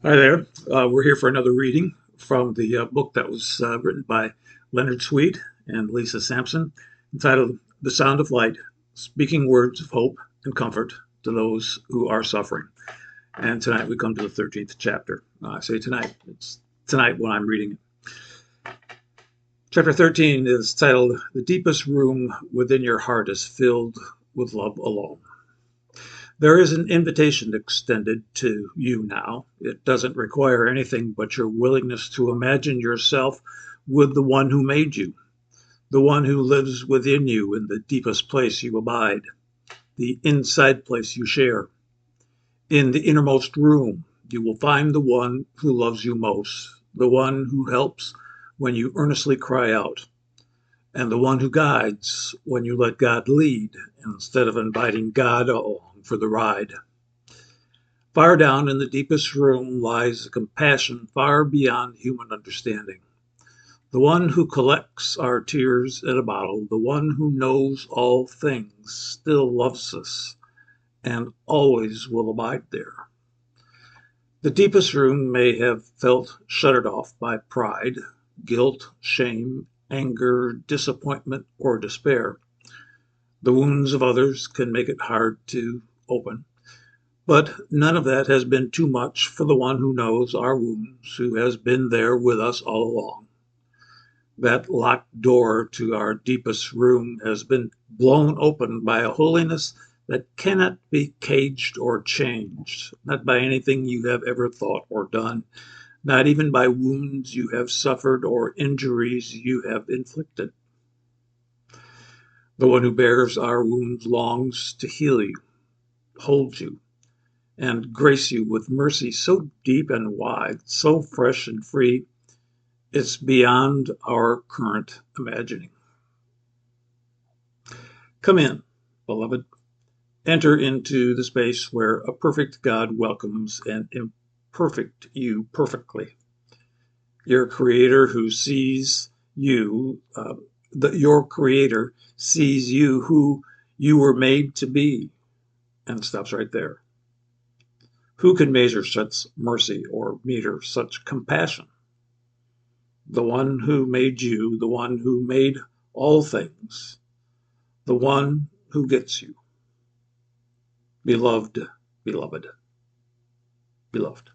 Hi there. We're here for another reading from the book that was written by Leonard Sweet and Lisa Sampson, entitled The Sound of Light, Speaking Words of Hope and Comfort to Those Who Are Suffering. And tonight we come to the 13th chapter. I say tonight, it's tonight when I'm reading it. Chapter 13 is titled The Deepest Room Within Your Heart is Filled with Love Alone. There is an invitation extended to you now. It doesn't require anything but your willingness to imagine yourself with the one who made you, the one who lives within you in the deepest place you abide, the inside place you share. In the innermost room, you will find the one who loves you most, the one who helps when you earnestly cry out, and the one who guides when you let God lead instead of inviting God along for the ride. Far down in the deepest room lies a compassion far beyond human understanding. The one who collects our tears in a bottle, the one who knows all things, still loves us and always will abide there. The deepest room may have felt shuttered off by pride, guilt, shame, anger, disappointment, or despair. The wounds of others can make it hard to open. But none of that has been too much for the one who knows our wounds, who has been there with us all along. That locked door to our deepest room has been blown open by a holiness that cannot be caged or changed, not by anything you have ever thought or done, not even by wounds you have suffered or injuries you have inflicted. The one who bears our wounds longs to heal you, hold you, and grace you with mercy so deep and wide, so fresh and free, it's beyond our current imagining. Come in, beloved. Enter into the space where a perfect God welcomes an imperfect you perfectly. Your Creator who sees you, your Creator sees you who you were made to be, and stops right there. Who can measure such mercy or meter such compassion? The one who made you, the one who made all things, the one who gets you. Beloved, beloved, beloved.